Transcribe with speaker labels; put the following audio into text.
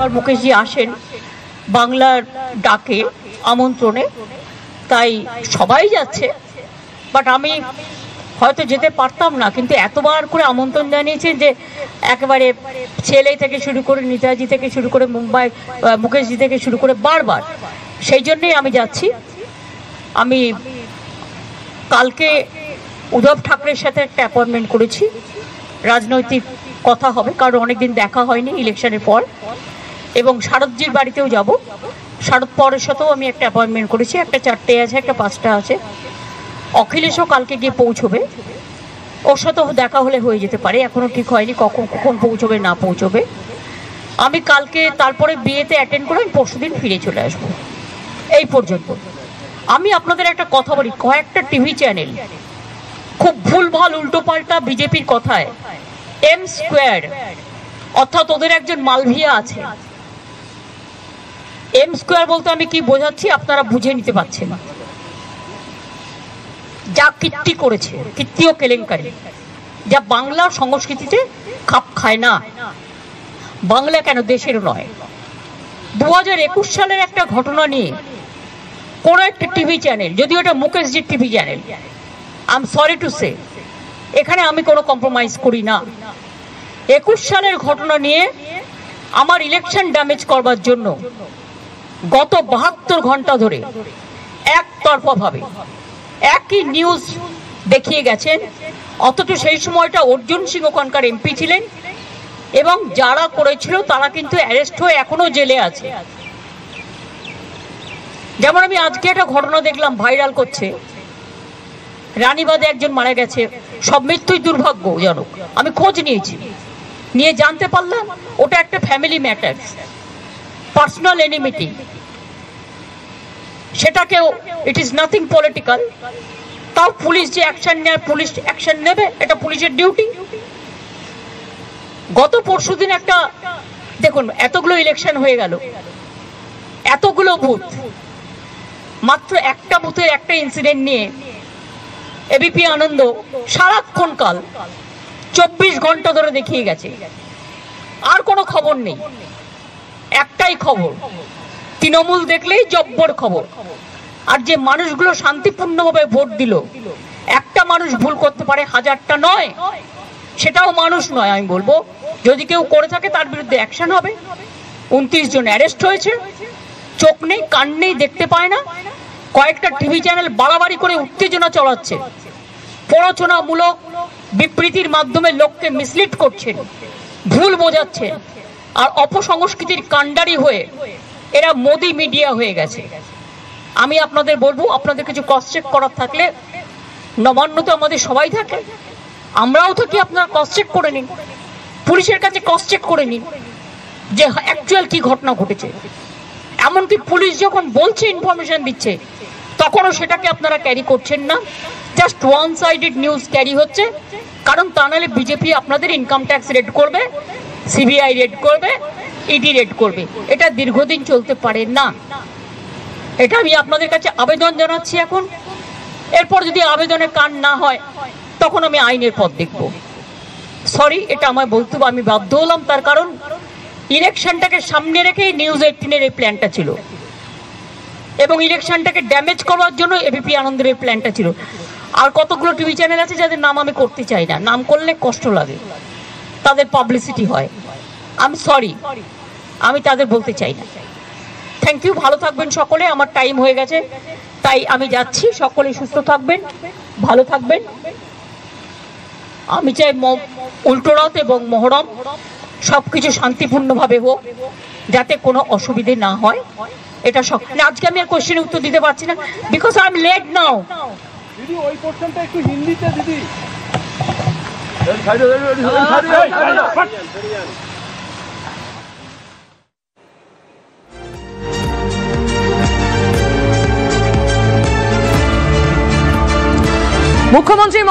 Speaker 1: আর মুকেশজি আসেন বাংলার ডাকে আমন্ত্রণে, তাই সবাই যাচ্ছে। বাট আমি হয়তো যেতে পারতাম না, কিন্তু এতবার করে আমন্ত্রণ জানিয়েছেন যে একেবারে ছেলে থেকে শুরু করে নেতাজি থেকে শুরু করে মুম্বাই মুকেশজি থেকে শুরু করে বারবার, সেই জন্যই আমি যাচ্ছি। আমি কালকে উদ্ধব ঠাকরের সাথে একটা অ্যাপয়েন্টমেন্ট করেছি, রাজনৈতিক কথা হবে, কারণ অনেকদিন দেখা হয়নি ইলেকশনের পর। এবং শারদজির বাড়িতেও যাব, শারদ পরের সাথেও আমি একটা অ্যাপয়েন্টমেন্ট করেছি, একটা 4টে আছে, একটা 5টা আছে। অখিলেশও কালকে গিয়ে পৌঁছবে, ওর সাথেও দেখা হলে হয়ে যেতে পারে, এখনও ঠিক হয়নি কখন পৌঁছবে না পৌঁছবে। আমি কালকে তারপরে বিয়েতে অ্যাটেন্ড করে আমি পরশুদিন ফিরে চলে আসবো। এই পর্যন্ত আমি আপনাদের একটা কথা বলি, কয়েকটা টিভি চ্যানেল খুব ভুলভাল উল্টোপাল্টা বিজেপির কথায় এম স্কোয়ার, অর্থাৎ ওদের একজন মালভিয়া আছে। এম স্কোয়ার বলতে আমি কি বোঝাচ্ছি আপনারা বুঝে নিতে পারছেন। যা কীর্তি করেছে, কীর্তি ও কেলেঙ্কারি, যা বাংলা সংস্কৃতিতে খাপ খায় না, বাংলা কেন দেশের নয়। 2021 সালের একটা ঘটনা নিয়ে কোন একটা টিভি চ্যানেল, যদিও এটা মুকেশজির TV channel, I am sorry to say, এখানে আমি কোনো কম্প্রোমাইজ করি না। 21 সালের ঘটনা নিয়ে আমার ইলেকশন ড্যামেজ করবার জন্য গত 72 ঘন্টা ধরে একতরফাভাবে একই নিউজ দেখিয়ে গেছেন। অথচ সেই সময়টা অর্জুন সিং ওখানকার এমপি ছিলেন, এবং যারা করেছিল তারা কিন্তু অ্যারেস্ট হয়ে এখনো জেলে আছে। যেমন আমি আজকে একটা ঘটনা দেখলাম ভাইরাল করছে, রানীবাদে একজন মারা গেছে, সব মৃত্যুই দুর্ভাগ্যজনক। আমি খোঁজ নিয়েছি, নিয়ে জানতে পারলাম ওটা একটা ফ্যামিলি ম্যাটার, পার্সোনাল এনিমিটি, সেটাকেও ইট ইজ নাথিং পলিটিক্যাল। তাও পুলিশ যে অ্যাকশন নেয়, পুলিশ অ্যাকশন নেবে, এটা পুলিশের ডিউটি। গত পরশুদিন একটা দেখুন, এতগুলো ইলেকশন হয়ে গেল, এতগুলো বুথ, মাত্র একটা বুথের একটা ইনসিডেন্ট নিয়ে এবিপি আনন্দ সারাক্ষণ কাল 24 ঘন্টা ধরে দেখিয়ে গেছে। আর কোনো খবর নেই, একটাই খবর, তৃণমূল দেখলেই জব্বর খবর। আর যে মানুষগুলো শান্তিপূর্ণভাবে ভোট দিল, একটা মানুষ ভুল করতে পারে, হাজারটা নয়, সেটাও মানুষ নয়। আমি বলবো যদি কেউ করে থাকে তার বিরুদ্ধে অ্যাকশন হবে। 29 জন অ্যারেস্ট হয়েছে, চোখ নেই কান নেই, দেখতে পায় না। কয়েকটা টিভি চ্যানেল বাড়াবাড়ি করে উত্তেজনা চলাচ্ছে, প্ররোচনামূলক বিবৃতির মাধ্যমে লোককে মিসলিড করছেন, ভুল বোঝাচ্ছেন। আর অপসংস্কৃতির কাণ্ডারি হয়ে এরা মোদি মিডিয়া হয়ে গেছে। আমি আপনাদের বলবো, আপনাদের কিছু ক্রস চেক করার থাকলে, নবান্ন তো আমাদের সবাই থাকে, আমরাও থাকি, আপনারা ক্রস চেক করে নিন, পুলিশের কাছে ক্রস চেক করে নিন যে অ্যাকচুয়াল কি ঘটনা ঘটেছে। এমনকি পুলিশ যখন বলছে, ইনফরমেশন দিচ্ছে, তখনও সেটাকে আপনারা ক্যারি করছেন না, just one sided news carry হচ্ছে। কারণ তা নাহলে বিজেপি আপনাদের ইনকাম ট্যাক্স রেড করবে, সিবিআই রেড করবে, ইডি রেড করবে। এটা দীর্ঘদিন চলতে পারে না। এটা আমি আপনাদের কাছে আবেদন জানাচ্ছি এখন। এরপর যদি আবেদনে কান না হয়, তখন আমি আইনের পথ দেখব। সরি, এটা আমায় বলতে আমি বাধ্য হলাম, তার কারণ ইলেকশনটাকে সামনে রেখেই নিউজ 18-এর এই প্ল্যানটা ছিল, এবং ইলেকশনটাকে ড্যামেজ করার জন্য এবিপি আনন্দের এই প্ল্যানটা ছিল। আর কতগুলো টিভি চ্যানেল আছে যাদের নাম আমি করতে চাই না, নাম করলে কষ্ট লাগে, তাদের পাবলিসিটি হয়। আমি সরি, আমি তাদের বলতে চাই না। থ্যাংক ইউ, ভালো থাকবেন সকলে। আমার টাইম হয়ে গেছে, তাই আমি যাচ্ছি। সকলে সুস্থ থাকবেন, ভালো থাকবেন। আমি চাই উল্টোরথ এবং মহরম সবকিছু শান্তিপূর্ণভাবে হোক, যাতে কোনো অসুবিধে না হয়। এটা আজকে আমি আর কোশ্চেনের উত্তর দিতে পারছি না, বিকজ আই এম লেট নাও।
Speaker 2: দিদি ওই পোরশনটা একটু হিন্দিতে দিদি।
Speaker 3: মুখ্যমন্ত্রী